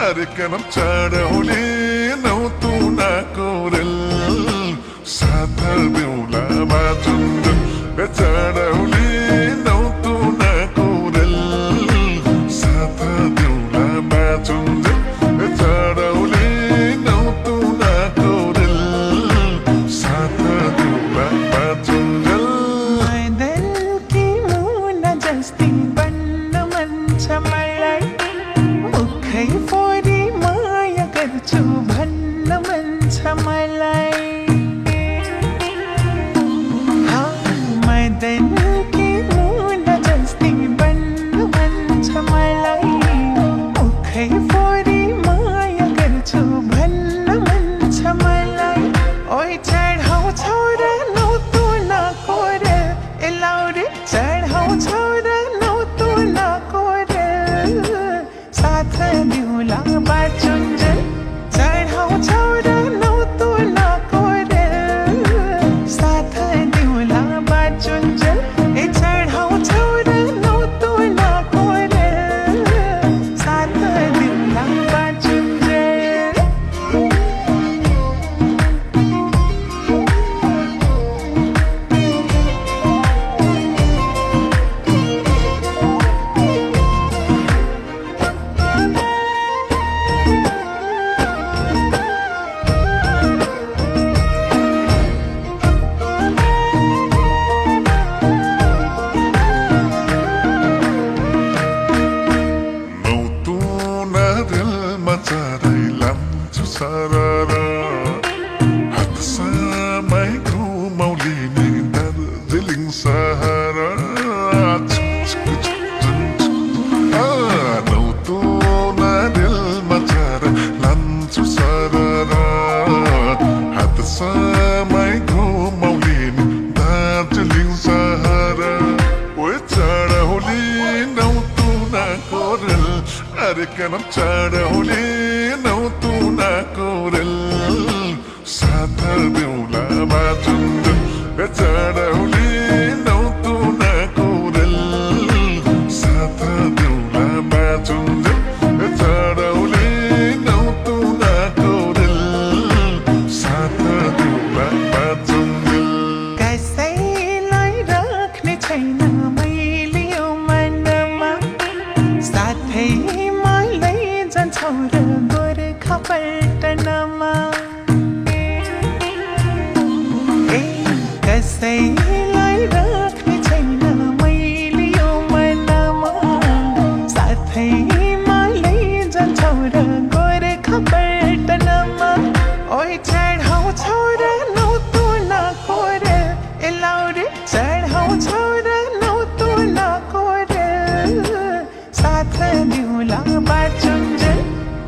Arikanam chadahuli nautu nakorel Satha beula bajundu chadahuli nautu nakorel Satha beula bajundu chadahuli nautu nakorel Satha beula bajundu My dil ki moona jasti banna mancha malai Mukhai fori maya garchu bhanna mancha malai My dil ki moona jasti banna mancha malai Mukhai fori maya garchu bhanna mancha malai Oi chadhau chhora nau tu na kore Elaure chadhau chhora nau tu na kore Sath diula bachunjal chadhau chhora nau tu na kore Sath diula bachunjal e chadhau chhora nau tu na kore Sath diula bachunjal Nautu nadil macharai lamchu sarara Hat samai gru maulini darjeeling sahara Nautu nadil macharai lamchu sarara Hat samai gru maulini darjeeling sahara Oi chadahuli nautu nakorel Arikanam chadahuli nautu nakorel Satha beula bajundu chadahuli nautu nakorel Satha beula bajundu chadahuli nautu nakorel Satha beula bajundu कसैलाई राख्ने छैन मैले यो मनमा साथै मलाई जान्छौ र गोर्खा पल्टनमा कसैलाई राख्ने छैन मैले यो मनमा साथै मलाई जान्छौ र गोर्खा पल्टनमा ओइ चढाउ छोरा नौ तु नकोरे एलाउरे चढाउ छोरा नौ तु नकोरे साथ दिउला बाचुन्जेल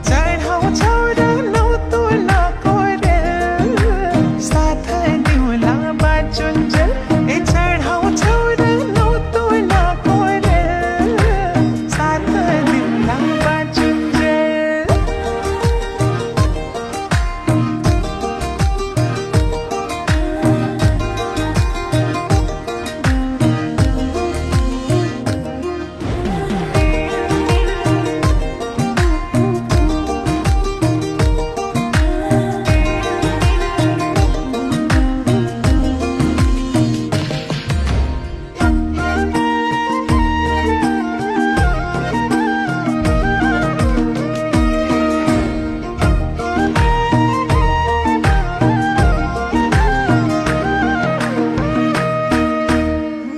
चढाउ छोरा नौ तु नकोरे साथ दिउला बाचुन्जेल ए चढाउ छोरा नौ तु नकोरे साथ दिउला बाचुन्जेल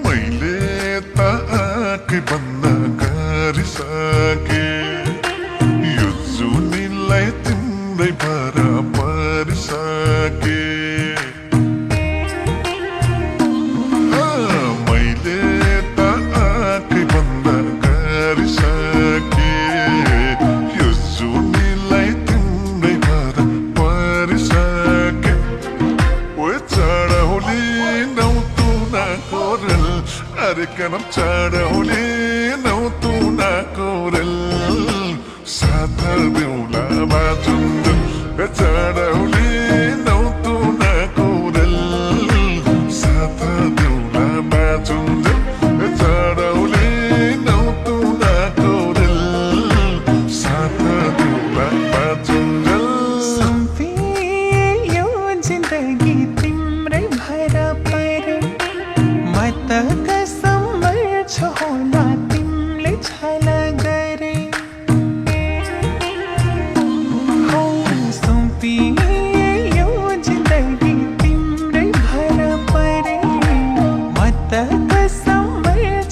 मैले त आँखै बन्द गरिसके यो जुनीलाई तिम्रै भर परिसके मैले त आँखै बन्द गरिसके यो जुनीलाई तिम्रै भर परिसके Oi chadahuli nautu nakorel Arikanam chadahuli nautu nakorel Satha beula bajundu chadahuli छला गरे हो सुम्पिए यो जिन्दगी तिम्रै भर परे म त कसम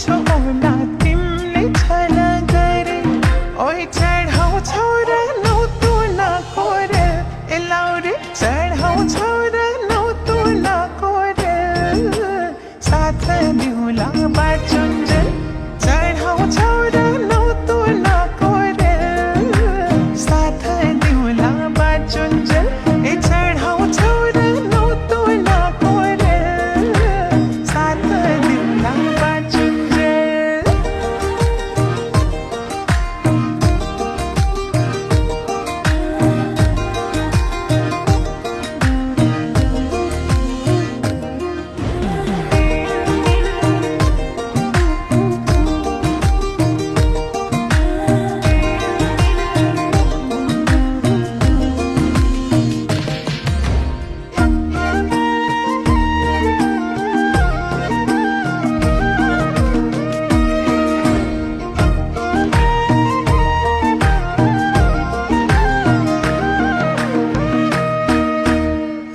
छु होला तिमीले छला गरे ओइ चढाउँछौ र नौ तँ नकोरे ए लाउरे चढाउँछौ र नौ तँ नकोरे साथ दिउँला बाचुन्जेल चढाउँछौ र नौ तँ नकोरे साथ दिउँला बाचुन्जेल ए चढाउँछौ र नौ तँ नकोरे साथ दिउँला बाचुन्जेल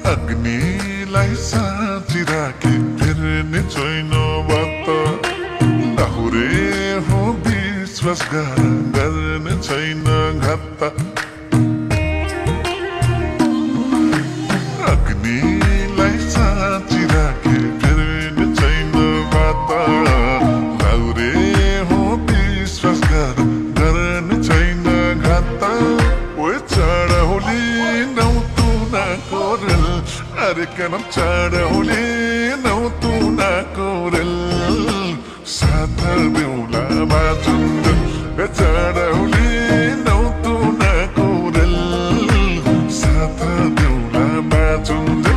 अग्निलाई साँची राखी फिर्ने छैन बात लाहुरे हो विश्वास गर्ने छैन घात अग्निलाई साँची राखी फिर्ने छैन बात लाहुरे हो विश्वास गर्ने छैन घात ओ चढौली नौ तँ नकोरल अरे कनम चढौली नौ तँ नकोरल साथ देउला बाचुन्जेल चढौली नौ तँ नकोरल साथ देउला बाचुन्जेल